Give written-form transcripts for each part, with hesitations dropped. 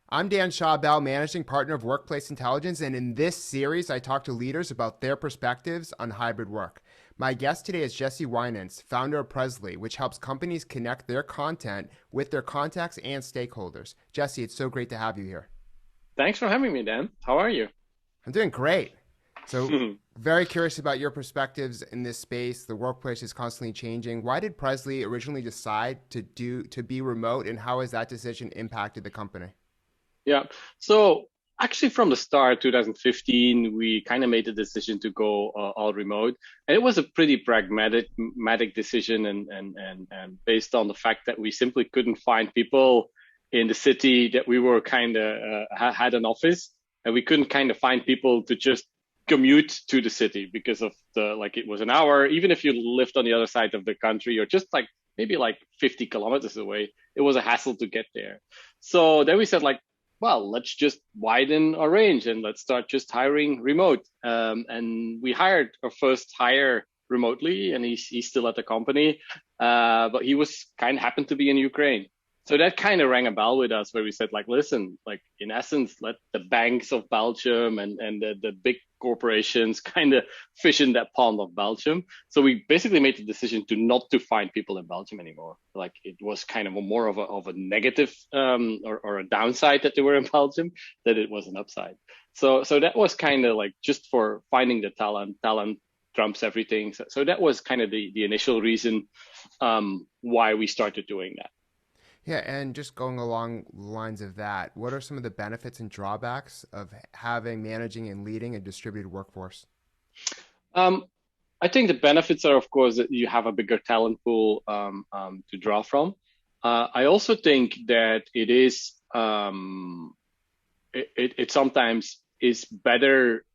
I'm Dan Schawbell, Managing Partner of Workplace Intelligence, and in this series, I talk to leaders about their perspectives on hybrid work. My guest today is Jesse Wynants, founder of Presley, which helps companies connect their content with their contacts and stakeholders. Jesse, it's so great to have you here. Thanks for having me, Dan. How are you? I'm doing great. So, very curious about your perspectives in this space. The workplace is constantly changing. Why did Presley originally decide to be remote, and how has that decision impacted the company? Yeah. So actually, from the start, 2015, we kind of made the decision to go all remote, and it was a pretty pragmatic decision, and based on the fact that we simply couldn't find people in the city that we were kind of had an office, and we couldn't kind of find people to just commute to the city because of the like it was an hour, even if you lived on the other side of the country or just like maybe like 50 kilometers away, it was a hassle to get there. So then we said like, well, let's just widen our range and let's start just hiring remote. And we hired our first hire remotely, and he's still at the company, but he was kind of happened to be in Ukraine. So that kind of rang a bell with us, where we said, like, listen, like in essence, let the banks of Belgium and the big corporations kind of fish in that pond of Belgium. So we basically made the decision to not to find people in Belgium anymore. Like it was kind of more of a negative or a downside that they were in Belgium, that it was an upside. So that was kind of like just for finding the talent. Talent trumps everything. So that was kind of the initial reason why we started doing that. Yeah, and just going along the lines of that, what are some of the benefits and drawbacks of having, managing, and leading a distributed workforce? Um, I think the benefits are, of course, that you have a bigger talent pool to draw from. I also think that it sometimes is better.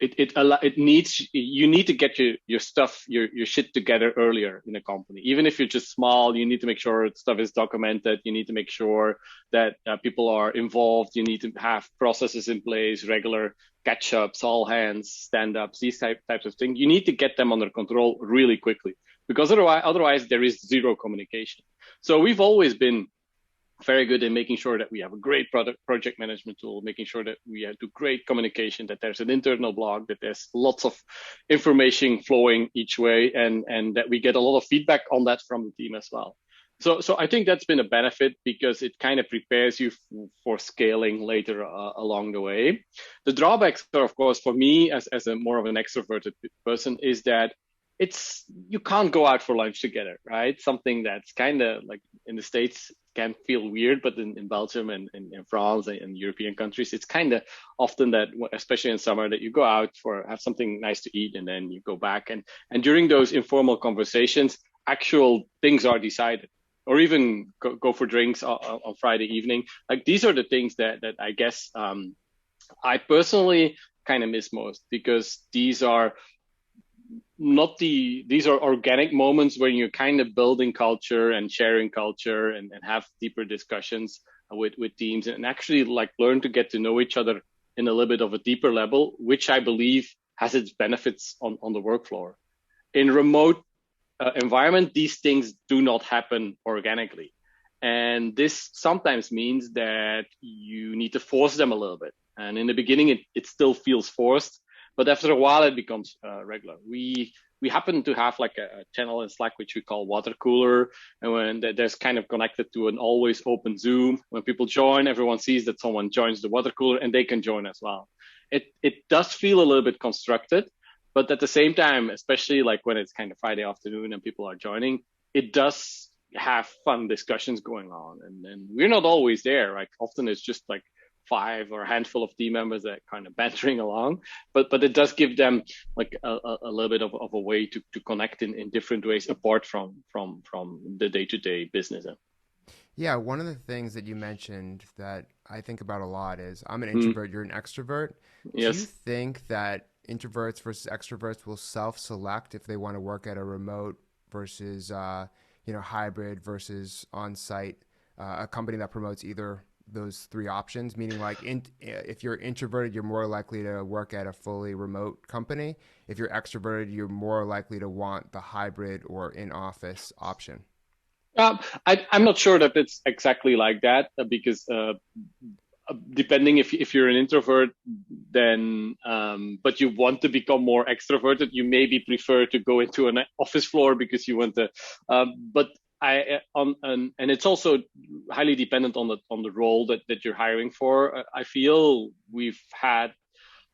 It needs you need to get your stuff your shit together earlier in a company. Even if you're just small, you need to make sure stuff is documented. You need to make sure that people are involved. You need to have processes in place, regular catch ups, all hands, stand ups, these types of things. You need to get them under control really quickly, because otherwise there is zero communication. So we've always been very good in making sure that we have a great project management tool, making sure that we do great communication, that there's an internal blog, that there's lots of information flowing each way, and that we get a lot of feedback on that from the team as well. So I think that's been a benefit, because it kind of prepares you for scaling later along the way. The drawbacks are, of course, for me as a more of an extroverted person, is that you can't go out for lunch together, right? Something that's kind of like in the States can feel weird, but in Belgium and in France and European countries, it's kind of often that, especially in summer, that you go out for have something nice to eat and then you go back. And during those informal conversations, actual things are decided, or even go for drinks on Friday evening. Like these are the things that I guess I personally kind of miss most, because these are organic moments where you're kind of building culture and sharing culture, and have deeper discussions with teams, and actually like learn to get to know each other in a little bit of a deeper level, which I believe has its benefits on the work floor. In remote environment, these things do not happen organically. And this sometimes means that you need to force them a little bit. And in the beginning, it still feels forced, but after a while, it becomes regular. We happen to have like a channel in Slack, which we call water cooler, and when there's kind of connected to an always open Zoom. When people join, everyone sees that someone joins the water cooler, and they can join as well. It does feel a little bit constructed, but at the same time, especially like when it's kind of Friday afternoon and people are joining, it does have fun discussions going on, and we're not always there. Like often it's just like five or a handful of team members that kind of bantering along, but it does give them like a little bit of a way to connect in different ways apart from the day-to-day business. Yeah, one of the things that you mentioned that I think about a lot is I'm an Mm, introvert, you're an extrovert. Do you yes. think that introverts versus extroverts will self-select if they want to work at a remote versus hybrid versus on-site, a company that promotes either those three options? Meaning, like, if you're introverted, you're more likely to work at a fully remote company. If you're extroverted, you're more likely to want the hybrid or in-office option. I'm not sure that it's exactly like that, because depending if you're an introvert, then but you want to become more extroverted, you maybe prefer to go into an office floor because you want to. But and it's also highly dependent on the role that you're hiring for. I feel we've had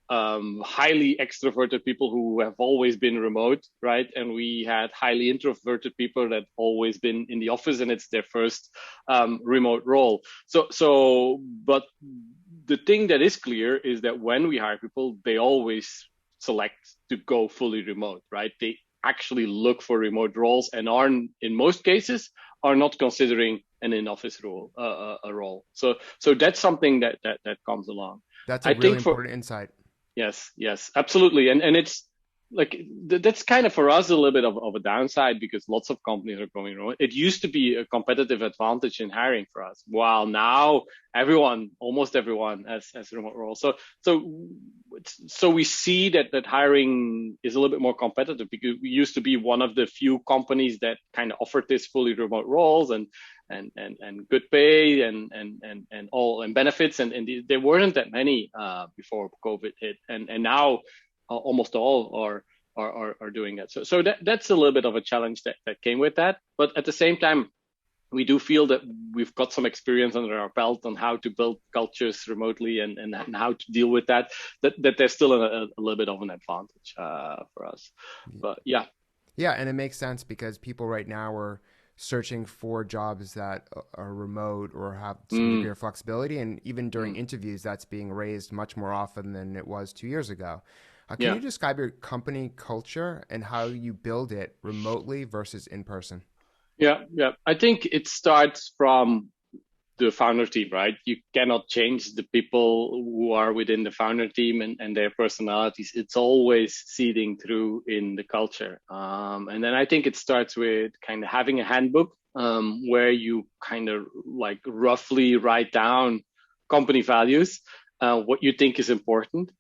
highly extroverted people who have always been remote, right? And we had highly introverted people that always been in the office, and it's their first remote role. But the thing that is clear is that when we hire people, they always select to go fully remote, right? They actually look for remote roles and are, in most cases, are not considering an in-office role, a role. So that's something that comes along. That's a really important insight. Yes, absolutely. And it's like, that's kind of for us a little bit of a downside, because lots of companies are going remote. It used to be a competitive advantage in hiring for us, while now almost everyone has remote roles. So we see that hiring is a little bit more competitive, because we used to be one of the few companies that kind of offered this fully remote roles and good pay and all and benefits, and there weren't that many before COVID hit, and now almost all are doing that. So that's a little bit of a challenge that came with that. But at the same time, we do feel that we've got some experience under our belt on how to build cultures remotely and how to deal with that there's still a little bit of an advantage for us. But yeah, and it makes sense, because people right now are searching for jobs that are remote or have some degree of flexibility, and even during interviews, that's being raised much more often than it was 2 years ago. Can you describe your company culture and how you build it remotely versus in person? Yeah. I think it starts from the founder team, right? You cannot change the people who are within the founder team and their personalities. It's always seeding through in the culture. And then I think it starts with kind of having a handbook where you kind of like roughly write down company values, what you think is important,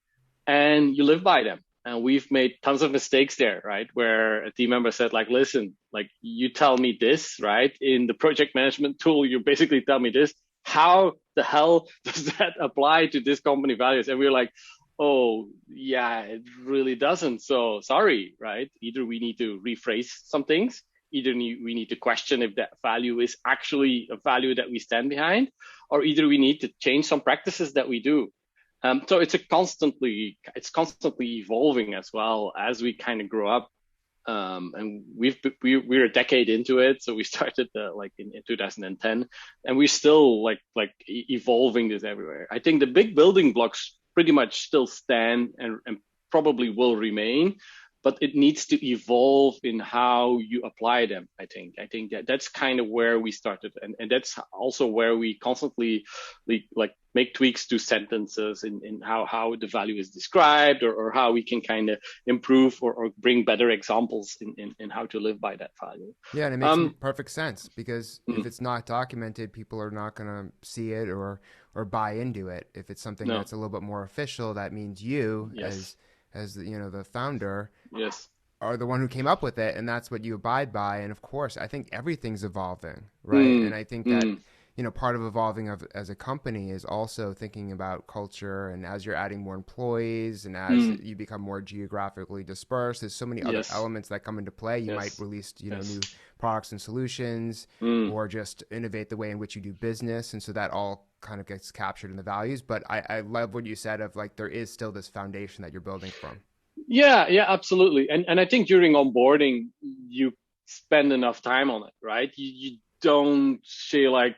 and you live by them. And we've made tons of mistakes there, right? Where a team member said, like, listen, like, you tell me this, right? In the project management tool, you basically tell me this. How the hell does that apply to this company values? And we're like, oh, yeah, it really doesn't. So sorry, right? Either we need to rephrase some things, either we need to question if that value is actually a value that we stand behind, or either we need to change some practices that we do. So it's constantly evolving as well as we kind of grow up. And we're a decade into it. So we started like in 2010, and we're still like evolving this everywhere. I think the big building blocks pretty much still stand and probably will remain, but it needs to evolve in how you apply them. I think that's kind of where we started, and that's also where we constantly like make tweaks to sentences in how the value is described, or how we can kind of improve or bring better examples in how to live by that value. Yeah, and it makes perfect sense, because if it's not documented, people are not going to see it or buy into it. If it's something that's a little bit more official, that means you as the founder are the one who came up with it, and that's what you abide by. And of course, I think everything's evolving, right? And I think that part of evolving as a company is also thinking about culture, and as you're adding more employees and as you become more geographically dispersed, there's so many other elements that come into play. You might release new products and solutions, or just innovate the way in which you do business, and so that all kind of gets captured in the values. But I love what you said of like, there is still this foundation that you're building from. Yeah, absolutely. And I think during onboarding, you spend enough time on it, right? You don't say like,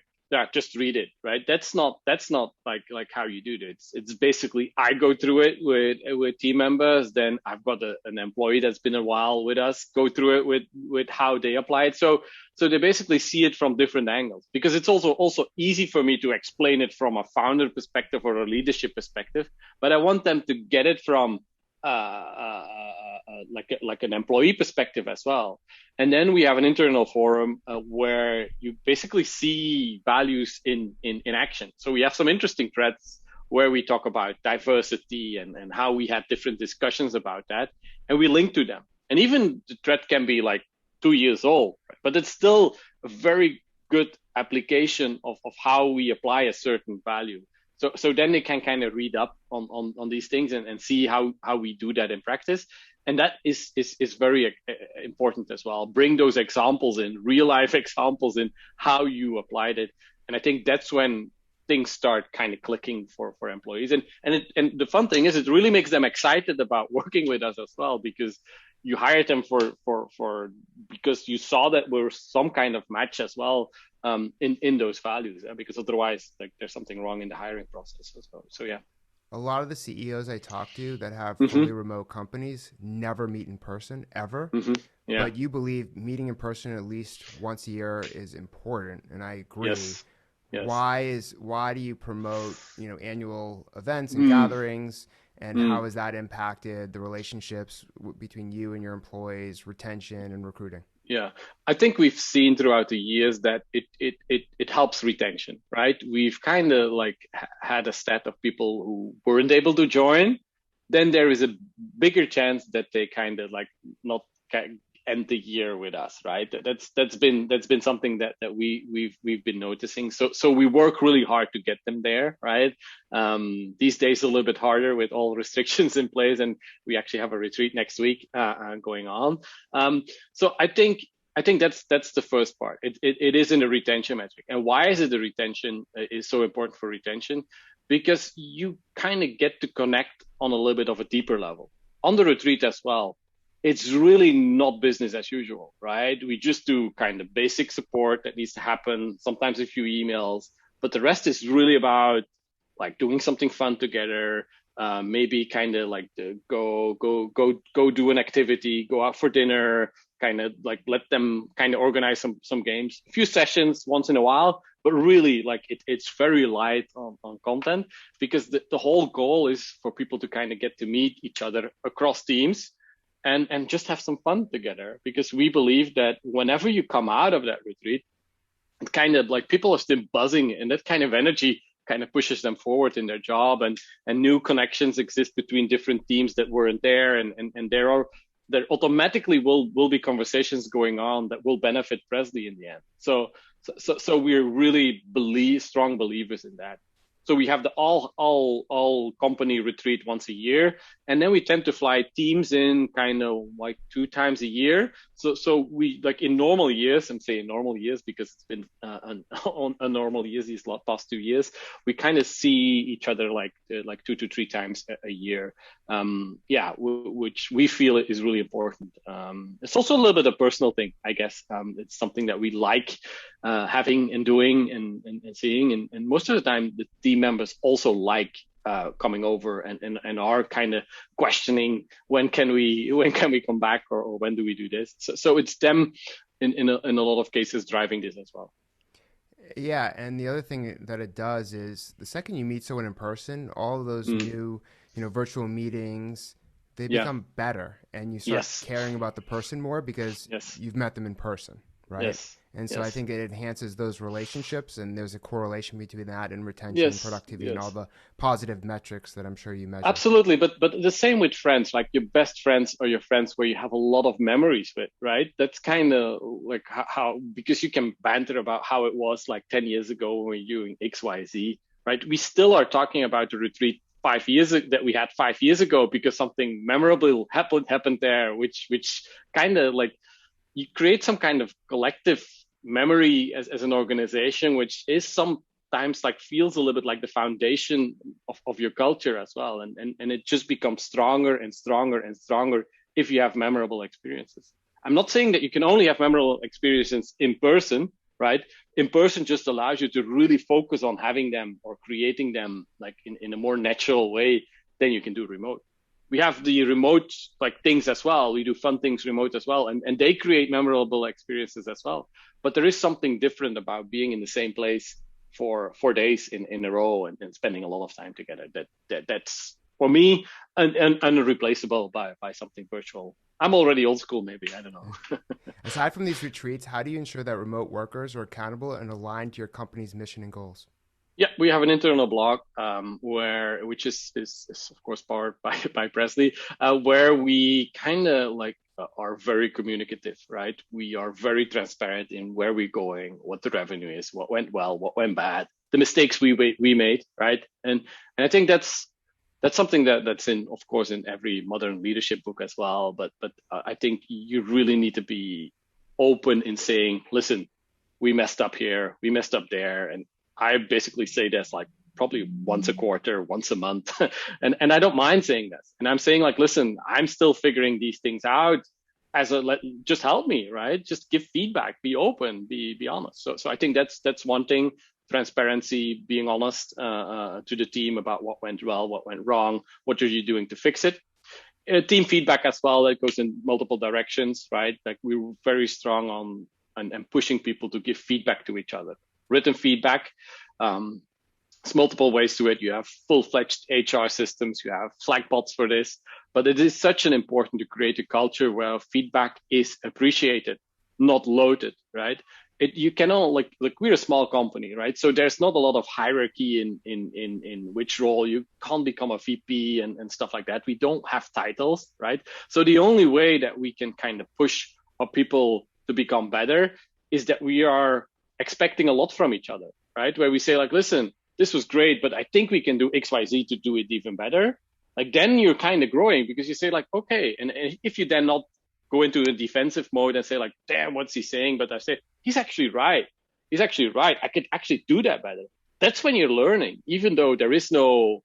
just read it, right? That's not like how you do it. It's basically, I go through it with team members, then I've got an employee that's been a while with us, go through it with how they apply it. So they basically see it from different angles, because it's also easy for me to explain it from a founder perspective or a leadership perspective, but I want them to get it from like an employee perspective as well. And then we have an internal forum where you basically see values in action. So we have some interesting threads where we talk about diversity and how we had different discussions about that, and we link to them. And even the thread can be like 2 years old, right? But it's still a very good application of how we apply a certain value. So then they can kind of read up on these things and see how we do that in practice. And that is very important as well. Bring those examples in, real life examples in how you applied it. And I think that's when things start kind of clicking for employees. And the fun thing is it really makes them excited about working with us as well, because you hired them for because you saw that we're some kind of match as well, in those values, because otherwise like there's something wrong in the hiring process as well. So yeah. A lot of the CEOs I talk to that have fully Mm-hmm. remote companies never meet in person ever. Mm-hmm. Yeah. But you believe meeting in person at least once a year is important, and I agree. Yes. Yes. Why do you promote, annual events and Mm. gatherings, and how Mm. has that impacted the relationships between you and your employees, retention and recruiting? Yeah, I think we've seen throughout the years that it helps retention, right? We've kind of like had a set of people who weren't able to join. Then there is a bigger chance that they kind of like not end the year with us, right? That's been something that we've been noticing. So we work really hard to get them there, right? These days a little bit harder with all restrictions in place, and we actually have a retreat next week going on. So I think that's the first part. It is in the retention metric. And why is it the retention is so important for retention? Because you kind of get to connect on a little bit of a deeper level. On the retreat as well, it's really not business as usual, right? We just do kind of basic support that needs to happen, sometimes a few emails, but the rest is really about like doing something fun together. Maybe kind of like go do an activity, go out for dinner, kind of like let them kind of organize some games, a few sessions once in a while, but really like it's very light on content, because the whole goal is for people to kind of get to meet each other across teams and just have some fun together, because we believe that whenever you come out of that retreat, it kind of like people are still buzzing, and that kind of energy kind of pushes them forward in their job, and new connections exist between different teams that weren't there, and there automatically will be conversations going on that will benefit Presley in the end. So we're really strong believers in that. So we have the all company retreat once a year, and then we tend to fly teams in kind of like 2 times a year. So we like in normal years, I'm saying normal years because it's been on a normal years these past 2 years. We kind of see each other like 2 to 3 times a year. Yeah, which we feel is really important. It's also a little bit a personal thing, I guess. It's something that we like having and doing and seeing, and most of the time the team members also like coming over and are kind of questioning when can we come back, or when do we do this. So it's them in a lot of cases driving this as well. Yeah, and the other thing that it does is the second you meet someone in person, all of those Mm. new, virtual meetings, they Yeah. become better, and you start Yes. caring about the person more because Yes. you've met them in person, right? Yes. And so I Yes. think it enhances those relationships, and there's a correlation between that and retention, Yes. productivity, and all Yes. the positive metrics that I'm sure you measure. Absolutely, but the same with friends, like your best friends or your friends where you have a lot of memories with, right? That's kind of like how because you can banter about how it was like 10 years ago when we were doing XYZ, right? We still are talking about the retreat 5 years that we had 5 years ago because something memorable happened there, which kind of like you create some kind of collective memory as an organization, which is sometimes like feels a little bit like the foundation of your culture as well. And it just becomes stronger and stronger and stronger if you have memorable experiences. I'm not saying that you can only have memorable experiences in person, right? In person just allows you to really focus on having them or creating them like in a more natural way than you can do remote. We have the remote like things as well. We do fun things remote as well, and they create memorable experiences as well. But there is something different about being in the same place for 4 days in a row and spending a lot of time together. That's for me unreplaceable by something virtual. I'm already old school, maybe, I don't know. Aside from these retreats, how do you ensure that remote workers are accountable and aligned to your company's mission and goals? Yeah, we have an internal blog which is of course powered by Presley, where we kind of like are very communicative, right? We are very transparent in where we're going, what the revenue is, what went well, what went bad, the mistakes we made, right? And I think that's something that's in, of course, in every modern leadership book as well. But I think you really need to be open in saying, listen, we messed up here, we messed up there, and I basically say this like probably once a quarter, once a month, and I don't mind saying this. And I'm saying like, listen, I'm still figuring these things out. Just help me, right? Just give feedback, be open, be honest. So I think that's one thing. Transparency, being honest to the team about what went well, what went wrong, what are you doing to fix it. Team feedback as well, that goes in multiple directions, right? Like we were very strong on and pushing people to give feedback to each other. Written feedback, there's multiple ways to it. You have full-fledged HR systems, you have Slack bots for this, but it is such an important to create a culture where feedback is appreciated, not loaded, right? You cannot like we're a small company, right? So there's not a lot of hierarchy in which role you can't become a VP and stuff like that. We don't have titles, right? So the only way that we can kind of push our people to become better is that we are expecting a lot from each other, right? Where we say like, listen, this was great, but I think we can do XYZ to do it even better. Like then you're kind of growing because you say like, okay, and if you then not go into a defensive mode and say like, damn, what's he saying? But I say, he's actually right. He's actually right. I could actually do that better. That's when you're learning, even though there is no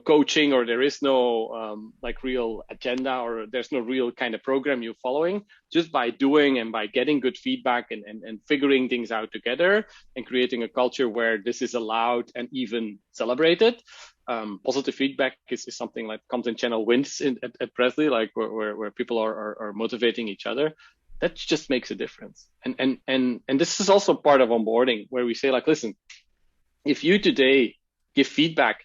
coaching or there is no like real agenda or there's no real kind of program you're following. Just by doing and by getting good feedback and figuring things out together and creating a culture where this is allowed and even celebrated. Positive feedback is something like content channel wins at Presley, like where people are motivating each other. That just makes a difference. And this is also part of onboarding where we say like, listen, if you today give feedback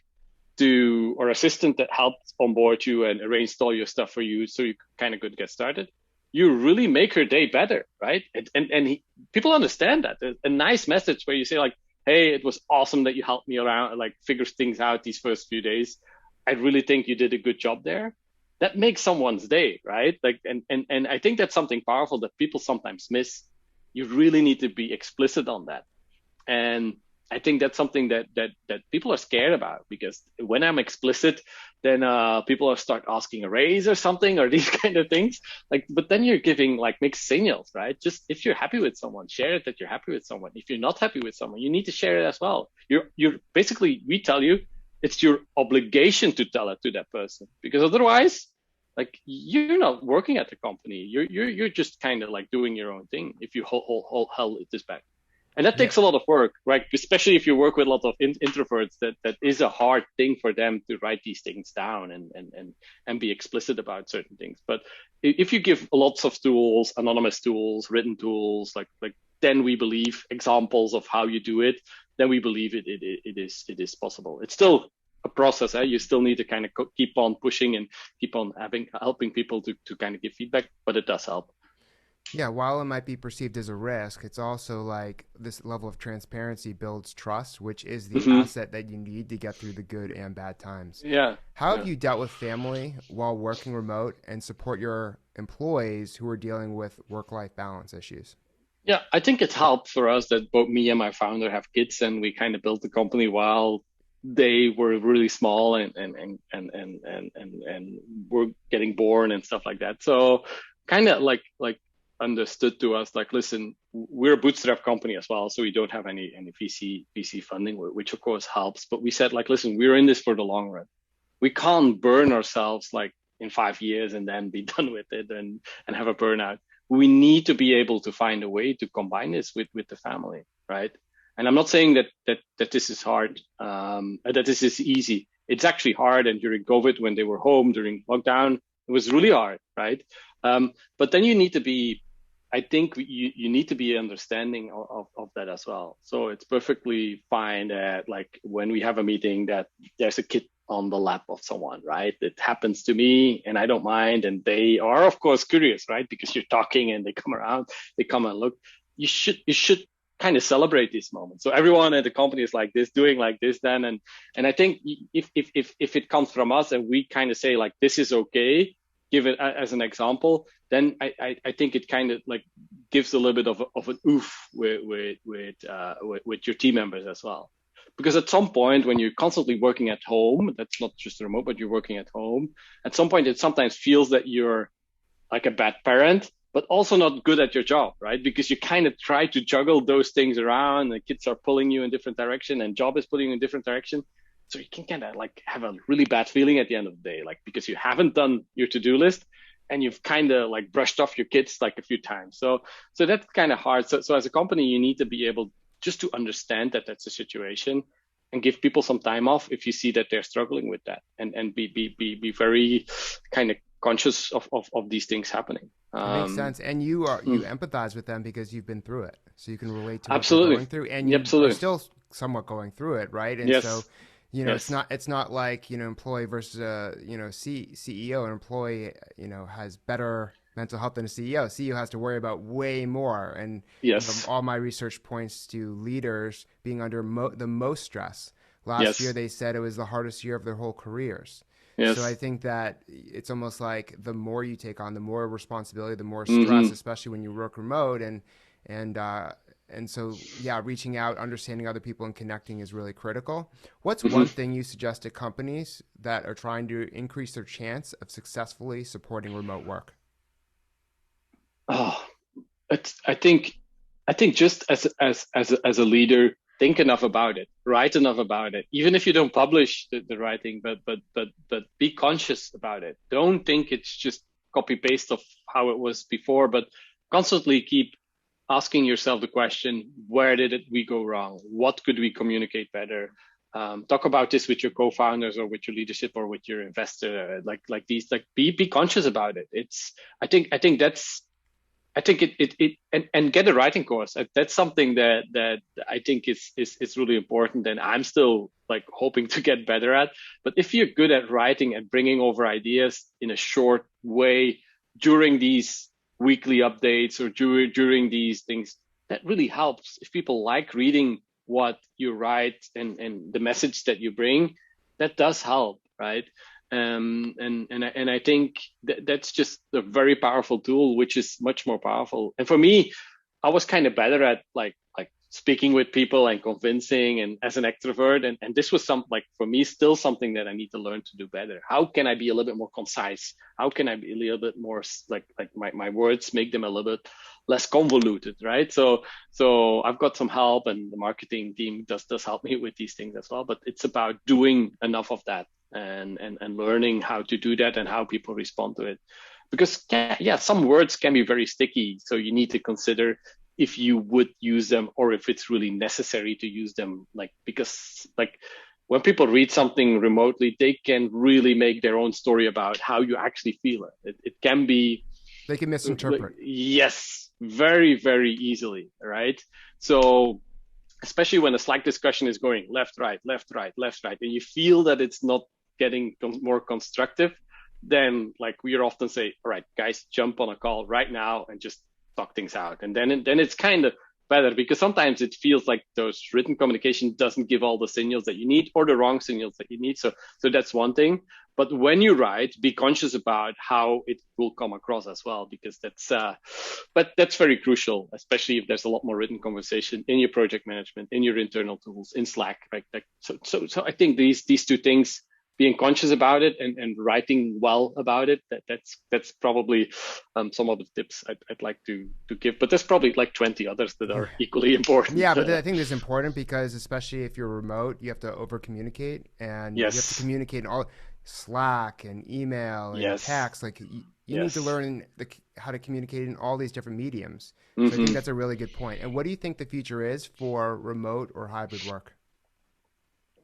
to our assistant that helped onboard you and arranged all your stuff for you so you kind of could get started, you really make her day better, right? People understand that. A nice message where you say like, hey, it was awesome that you helped me around, like figure things out these first few days. I really think you did a good job there. That makes someone's day, right? Like, and I think that's something powerful that people sometimes miss. You really need to be explicit on that. And I think that's something that people are scared about, because when I'm explicit, then people will start asking a raise or something or these kind of things. Like, but then you're giving like mixed signals, right? Just if you're happy with someone, share it that you're happy with someone. If you're not happy with someone, you need to share it as well. You're basically, we tell you, it's your obligation to tell it to that person, because otherwise, like, you're not working at the company. You're just kind of like doing your own thing if you hold this back. And that takes a lot of work, right? Especially if you work with a lot of introverts, that is a hard thing for them to write these things down and be explicit about certain things. But if you give lots of tools, anonymous tools, written tools, like then we believe examples of how you do it, then we believe it is possible. It's still a process. You still need to kind of keep on pushing and keep on helping people to kind of give feedback, but it does help. Yeah, while it might be perceived as a risk, it's also like this level of transparency builds trust, which is the asset that you need to get through the good and bad times. Yeah. How have you dealt with family while working remote and support your employees who are dealing with work-life balance issues? Yeah, I think it's helped for us that both me and my founder have kids, and we kind of built the company while they were really small and were getting born and stuff like that. So kind of like understood to us, like, listen, we're a bootstrap company as well, so we don't have any VC funding, which of course helps. But we said, like, listen, we're in this for the long run. We can't burn ourselves like in 5 years and then be done with it and have a burnout. We need to be able to find a way to combine this with the family, right? And I'm not saying that this is hard, that this is easy. It's actually hard. And during COVID, when they were home during lockdown, it was really hard, right? But then you need to be, I think you need to be understanding of that as well. So it's perfectly fine that, like, when we have a meeting, that there's a kid on the lap of someone, right? It happens to me and I don't mind. And they are, of course, curious, right? Because you're talking and they come around, they come and look. You should kind of celebrate this moment. So everyone at the company is like this, doing like this then. And I think if it comes from us and we kind of say, like, this is okay, give it as an example, then I think it kind of like gives a little bit of an oof with your team members as well. Because at some point, when you're constantly working at home, that's not just remote, but you're working at home, at some point, it sometimes feels that you're like a bad parent, but also not good at your job, right? Because you kind of try to juggle those things around. The kids are pulling you in different direction, and job is pulling you in different direction. So you can kind of like have a really bad feeling at the end of the day, like because you haven't done your to-do list and you've kind of like brushed off your kids like a few times. So that's kind of hard. So as a company, you need to be able just to understand that that's a situation and give people some time off if you see that they're struggling with that, and be very kind of conscious of these things happening. It makes sense, and you empathize with them because you've been through it, so you can relate to what they're absolutely going through, and you are absolutely still somewhat going through it, right? And so, yes it's yes not like employee versus CEO. An employee has better mental health than a CEO. CEO has to worry about way more, and yes all my research points to leaders being under the most stress. Last year, yes they said it was the hardest year of their whole careers. So I yes think that it's almost like the more you take on, the more responsibility, the more stress, hmm especially when you work remote. And so, yeah, reaching out, understanding other people, and connecting is really critical. What's hmm one thing you suggest to companies that are trying to increase their chance of successfully supporting remote work? oh it's I think just as a leader, think enough about it, write enough about it, even if you don't publish the writing, but be conscious about it. Don't think it's just copy paste of how it was before, but constantly keep asking yourself the question: where did we go wrong? What could we communicate better? Talk about this with your co-founders or with your leadership or with your investor, like these, like be conscious about it. It's I think that's I think and get a writing course. That's something that I think is really important, and I'm still like hoping to get better at. But if you're good at writing and bringing over ideas in a short way during these weekly updates or during these things, that really helps. If people like reading what you write and the message that you bring, that does help, right? And I think that's just a very powerful tool, which is much more powerful. And for me, I was kind of better at like speaking with people and convincing, and as an extrovert, and this was some like for me still something that I need to learn to do better. How can I be a little bit more concise? How can I be a little bit more like my words, make them a little bit less convoluted, right? So I've got some help, and the marketing team does help me with these things as well. But it's about doing enough of that, and learning how to do that and how people respond to it. Because yeah, some words can be very sticky, so you need to consider if you would use them or if it's really necessary to use them. Like, because like when people read something remotely, they can really make their own story about how you actually feel it can be They can like, misinterpret. yes, very very easily, right? So especially when a Slack discussion is going left, right, left, right, left, right, and you feel that it's not getting more constructive, then like we often say, all right, guys, jump on a call right now and just talk things out. And then it's kind of better, because sometimes it feels like those written communication doesn't give all the signals that you need, or the wrong signals that you need. So that's one thing. But when you write, be conscious about how it will come across as well, because that's very crucial, especially if there's a lot more written conversation in your project management, in your internal tools, in Slack. So I think these two things, being conscious about it and writing well about it, that's probably some of the tips I'd like to give. But there's probably like 20 others that Yeah. are equally important. Yeah, but I think this is important because especially if you're remote, you have to over communicate, and you have to Yes, communicate in all Slack and email and yes, text. Like you need to yes. learn how to communicate in all these different mediums. So I think hmm that's a really good point. And what do you think the future is for remote or hybrid work?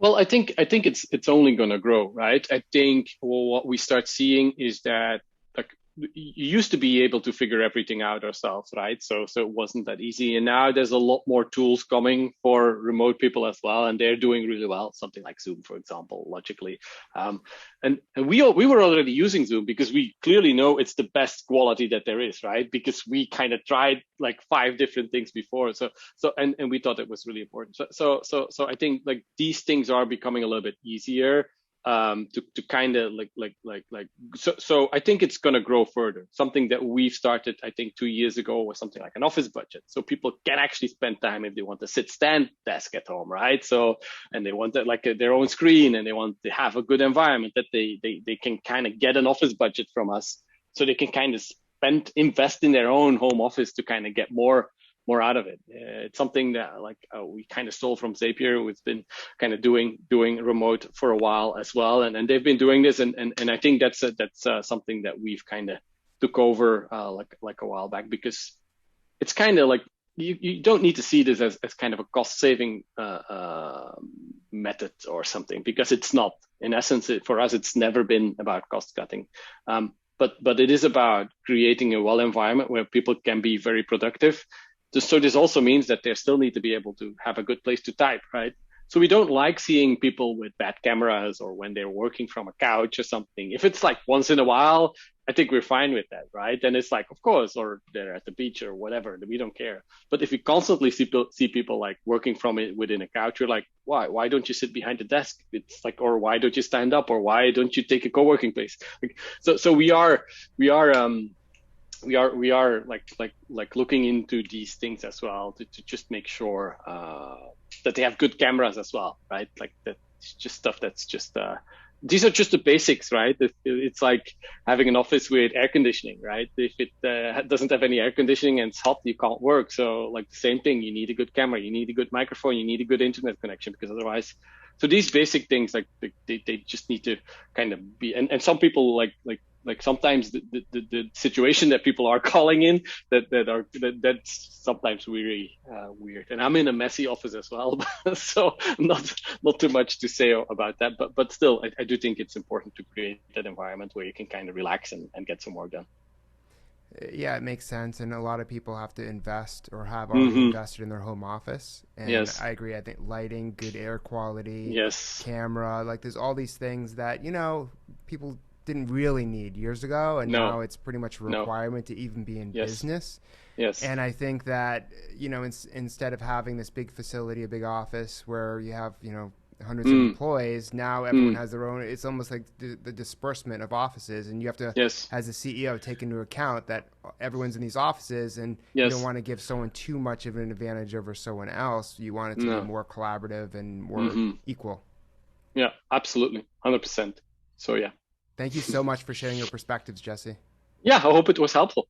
Well, I think it's only going to grow, right? I think what we start seeing is that like you used to be able to figure everything out ourselves, right? So it wasn't that easy, and now there's a lot more tools coming for remote people as well, and they're doing really well. Something like Zoom, for example, logically, and we were already using Zoom because we clearly know it's the best quality that there is, right? Because we kind of tried like five different things before, and we thought it was really important. So I think like these things are becoming a little bit easier. to kind of so I think it's going to grow further. Something that we've started, I think 2 years ago, was something like an office budget, so people can actually spend time if they want to sit stand desk at home, right? So, and they want their own screen, and they want to have a good environment, that they can kind of get an office budget from us, so they can kind of invest in their own home office to kind of get more out of it. It's something that we kind of stole from Zapier, who's been kind of doing remote for a while as well, and they've been doing this, and I think that's something that we've kind of took over like a while back, because it's kind of like you don't need to see this as kind of a cost saving method or something, because it's not. In essence, for us, it's never been about cost cutting. But it is about creating a well environment where people can be very productive. So this also means that they still need to be able to have a good place to type, right? So we don't like seeing people with bad cameras, or when they're working from a couch or something. If it's like once in a while, I think we're fine with that, right? And it's like, of course, or they're at the beach or whatever, we don't care. But if we constantly see people like working from it within a couch, you're like, why don't you sit behind the desk? It's like, or why don't you stand up, or why don't you take a co-working place? So we are looking into these things as well, to just make sure that they have good cameras as well, right? Like that's just stuff that's just these are just the basics, right? It's like having an office with air conditioning, right? If it doesn't have any air conditioning and it's hot, you can't work. So like the same thing, you need a good camera, you need a good microphone, you need a good internet connection, because otherwise. So these basic things, like they just need to kind of be. And some people like sometimes the situation that people are calling in that's sometimes really weird. And I'm in a messy office as well, so not too much to say about that. But still, I do think it's important to create that environment where you can kind of relax and get some work done. Yeah, it makes sense. And a lot of people have to invest or have already invested in their home office. And Yes. I agree. I think lighting, good air quality, Yes. camera, like there's all these things that, people didn't really need years ago. And No. now it's pretty much a No. requirement to even be in Yes. business. Yes. And I think that, instead of having this big facility, a big office where you have, hundreds of employees, now everyone has their own. It's almost like the disbursement of offices, and you have to, Yes. as a CEO, take into account that everyone's in these offices, and you Yes. don't want to give someone too much of an advantage over someone else. You want it to No. be more collaborative and more equal. Yeah, absolutely. 100%. So yeah. Thank you so much for sharing your perspectives, Jesse. Yeah, I hope it was helpful.